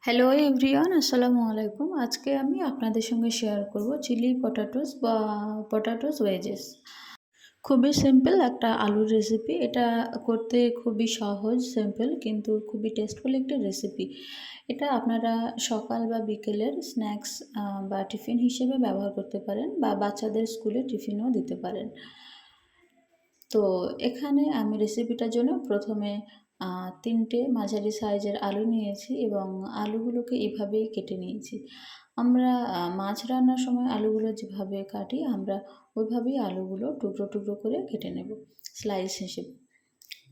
Hello everyone, আসসালামু আলাইকুম। আজকে আমি আপনাদের সঙ্গে শেয়ার করব চিলি পটাটোস বা পটাটোস ওয়েজেস। খুবই সিম্পল একটা আলুর রেসিপি। এটা করতে খুবই সহজ, সিম্পল কিন্তু খুবই টেস্টফুল একটি রেসিপি। এটা আপনারা সকাল বা বিকেলের স্ন্যাক্স বা টিফিন হিসেবে ব্যবহার করতে পারেন বা বাচ্চাদের স্কুলে টিফিনও দিতে পারেন। তো এখানে আমি রেসিপিটার জন্য প্রথমে ৩টে মাঝারি সাইজের আলু নিয়েছি এবং আলুগুলোকে এভাবেই কেটে নিয়েছি। আমরা মাছ রান্নার সময় আলুগুলো যেভাবে কাটি, আমরা ওইভাবেই আলুগুলো টুকরো, টুকরো করে কেটে নেব স্লাইস হিসেবে।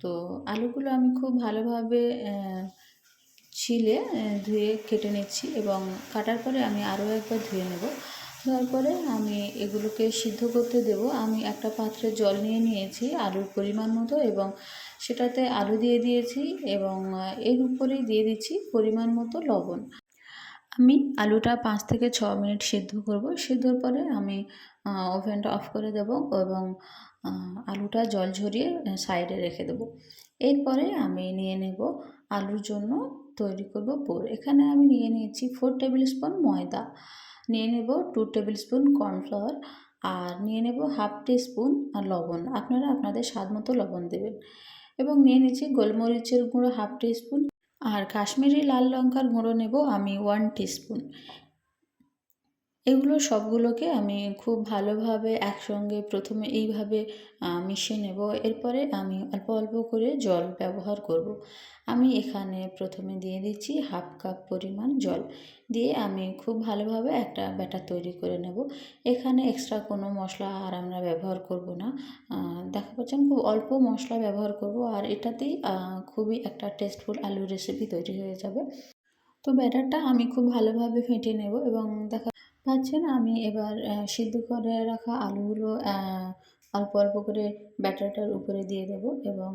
তো আলুগুলো আমি খুব ভালোভাবে ছুলে ধুয়ে কেটে নিচ্ছি এবং কাটার পরে আমি আরও একবার ধুয়ে নেব। ধোয়ার পরে আমি এগুলোকে সিদ্ধ করতে দেব। আমি একটা পাত্রে জল নিয়ে নিয়েছি আলুর পরিমাণ মতো এবং সেটাতে আলু দিয়ে দিয়েছি এবং এর উপরেই দিয়ে দিচ্ছি পরিমাণ মতো লবণ। আমি আলুটা 5 থেকে 6 মিনিট সিদ্ধ করব। সিদ্ধর পরে আমি ওভেনটা অফ করে দেব এবং আলুটা জল ঝরিয়ে সাইডে রেখে দেব। এরপরে আমি নিয়ে নেব আলুর জন্য তৈরি করব পুর। এখানে আমি নিয়ে নিয়েছি 4 টেবিল স্পুন ময়দা, নিয়ে নেব 2 টেবিল স্পুন কর্নফ্লাওয়ার আর নিয়ে নেব হাফ টিস্পুন লবণ। আপনারা আপনাদের স্বাদ মতো লবণ দেবেন এবং নিয়ে নিচ্ছি গোলমরিচের গুঁড়ো হাফ টিস্পুন আর কাশ্মীরি লাল লঙ্কার গুঁড়ো নেব আমি 1 টিস্পুন। এগুলো সবগুলোকে আমি খুব ভালোভাবে একসঙ্গে প্রথমে এইভাবে মিশিয়ে নেব। এরপরে আমি অল্প অল্প করে জল ব্যবহার করব। আমি এখানে প্রথমে দিয়ে দিচ্ছি হাফ কাপ পরিমাণ জল, দিয়ে আমি খুব ভালোভাবে একটা ব্যাটার তৈরি করে নেব। এখানে এক্সট্রা কোনো মশলা আর আমরা ব্যবহার করব না। দেখা পাচ্ছেন খুব অল্প মশলা ব্যবহার করব আর এটাতেই খুবই একটা টেস্টফুল আলুর রেসিপি তৈরি হয়ে যাবে। তো ব্যাটারটা আমি খুব ভালোভাবে ফেটিয়ে নেব এবং দেখা পাচ্ছেন আমি এবার সিদ্ধ করে রাখা আলুগুলো অল্প অল্প করে ব্যাটারটার উপরে দিয়ে দেব এবং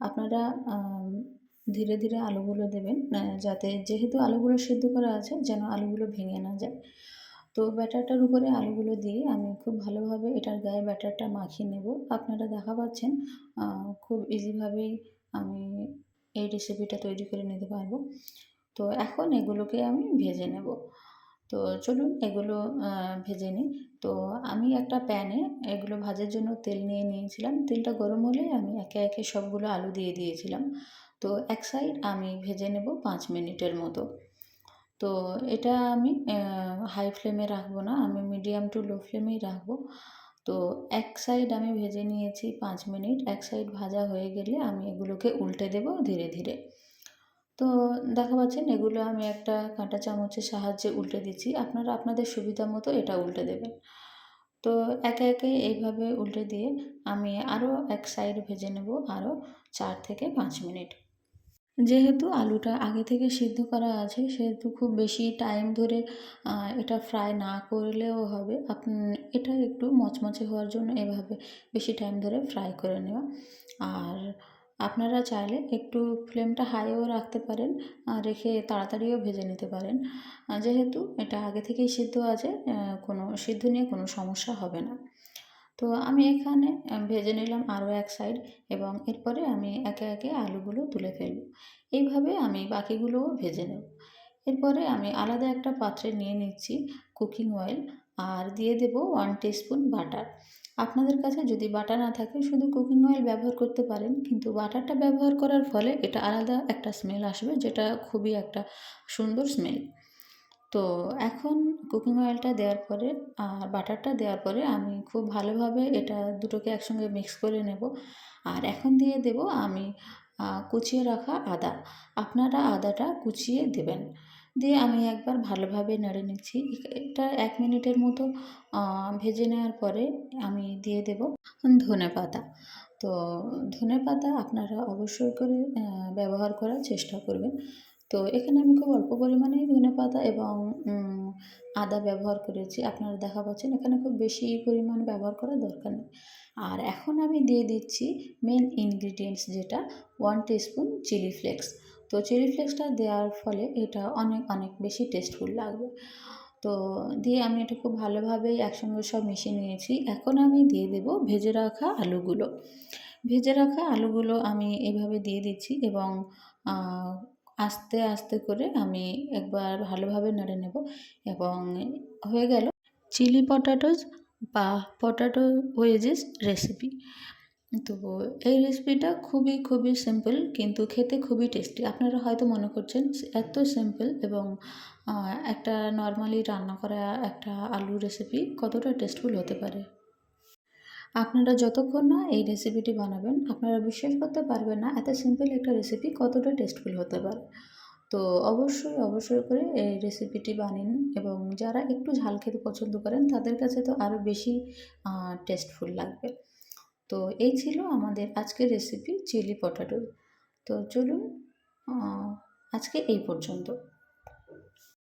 আপনারা ধীরে ধীরে আলুগুলো দেবেন, যাতে যেহেতু আলুগুলো সিদ্ধ করা আছে যেন আলুগুলো ভেঙে না যায়। তো ব্যাটারটার উপরে আলুগুলো দিয়ে আমি খুব ভালোভাবে এটার গায়ে ব্যাটারটা মাখিয়ে নেব। আপনারা দেখা পাচ্ছেন খুব ইজিভাবেই আমি এই রেসিপিটা তৈরি করে নিতে পারবো। তো এখন এগুলোকে আমি ভেজে নেব। তো চলুন এগুলো ভেজে নিই। তো আমি একটা প্যানে এগুলো ভাজার জন্য তেল নিয়ে নিয়েছিলাম। তেলটা গরম হলে আমি একে একে সবগুলো আলু দিয়ে দিয়েছিলাম। তো এক সাইড আমি ভেজে নেব 5 মিনিটের মতো। তো এটা আমি হাই ফ্লেমে রাখবো না, আমি মিডিয়াম টু লো ফ্লেমেই রাখবো। তো এক সাইড আমি ভেজে নিয়েছি 5 মিনিট। এক সাইড ভাজা হয়ে গেলে আমি এগুলোকে উল্টে দেব ধীরে ধীরে। তো দেখা পাচ্ছেন এগুলো আমি একটা কাঁটা চামচের সাহায্যে উল্টে দিচ্ছি। আপনারা আপনাদের সুবিধা মতো এটা উল্টে দেবেন। তো একে একে এইভাবে উল্টে দিয়ে আমি আরও এক সাইড ভেজে নেব আরও 4 থেকে 5 মিনিট। যেহেতু আলুটা আগে থেকে সিদ্ধ করা আছে সেহেতু খুব বেশি টাইম ধরে এটা ফ্রাই না করলেও হবে। এটা একটু মচমচে হওয়ার জন্য এভাবে বেশি টাইম ধরে ফ্রাই করে নেওয়া। আর আপনারা চাইলে একটু ফ্লেমটা হাইও রাখতে পারেন, রেখে তাড়াতাড়িও ভেজে নিতে পারেন। যেহেতু এটা আগে থেকেই সিদ্ধ আছে, কোনো সিদ্ধ নিয়ে কোনো সমস্যা হবে না। তো আমি এখানে ভেজে নিলাম আরও এক সাইড এবং এরপরে আমি একে একে আলুগুলো তুলে ফেলব। এইভাবে আমি বাকিগুলোও ভেজে নেব। এরপরে আমি আলাদা একটা পাত্রে নিয়ে নিচ্ছি কুকিং অয়েল আর দিয়ে দেব 1 টিস্পুন বাটার। আপনাদের কাছে যদি বাটার না থাকে শুধু কুকিং অয়েল ব্যবহার করতে পারেন, কিন্তু বাটারটা ব্যবহার করার ফলে এটা আলাদা একটা স্মেল আসবে, যেটা খুবই একটা সুন্দর স্মেল। তো এখন কুকিং অয়েলটা দেওয়ার পরে আর বাটারটা দেওয়ার পরে আমি খুব ভালোভাবে এটা দুটোকে একসঙ্গে মিক্স করে নেব। আর এখন দিয়ে দেব আমি কুচিয়ে রাখা আদা। আপনারা আদাটা কুচিয়ে দেবেন। দিয়ে আমি একবার ভালোভাবে নেড়ে নিচ্ছি। এটা 1 মিনিটের মতো ভেজে নেওয়ার পরে আমি দিয়ে দেব ধনেপাতা। তো ধনেপাতা আপনারা অবশ্যই করে ব্যবহার করার চেষ্টা করবেন। তো এখানে আমি খুব অল্প পরিমাণেই ধনেপাতা এবং আদা ব্যবহার করেছি। আপনারা দেখা পাচ্ছেন এখানে খুব বেশি পরিমাণ ব্যবহার করার দরকার নেই। আর এখন আমি দিয়ে দিচ্ছি মেইন ইনগ্রিডিয়েন্টস, যেটা 1 টিস্পুন চিলি ফ্লেক্স। তো চিলি ফ্লেক্সটা দেওয়ার ফলে এটা অনেক অনেক বেশি টেস্টফুল লাগবে। তো দিয়ে আমি এটা খুব ভালোভাবেই একসঙ্গে সব মিশিয়ে নিয়েছি। এখন আমি দিয়ে দেব ভেজে রাখা আলুগুলো। ভেজে রাখা আলুগুলো আমি এভাবে দিয়ে দিচ্ছি এবং আস্তে আস্তে করে আমি একবার ভালোভাবে নেড়ে নেব এবং হয়ে গেল চিলি পটাটোস বা পটাটো ওয়েজেস রেসিপি। তো এই রেসিপিটা খুবই খুবই সিম্পল কিন্তু খেতে খুবই টেস্টি। আপনারা হয়তো মনে করছেন এত সিম্পল এবং একটা নর্মালি রান্না করা একটা আলুর রেসিপি কতটা টেস্টফুল হতে পারে। আপনারা যতক্ষণ না এই রেসিপিটি বানাবেন আপনারা বিশ্বাস করতে পারবেন না এত সিম্পল একটা রেসিপি কতটা টেস্টফুল হতে পারে। তো অবশ্যই অবশ্যই করে এই রেসিপিটি বানিয়ে নিন এবং যারা একটু ঝাল খেতে পছন্দ করেন তাদের কাছে তো আরও বেশি টেস্টফুল লাগবে। তো এই ছিল আমাদের আজকের রেসিপি চিলি পটাটো। তো চলুন আজকে এই পর্যন্ত।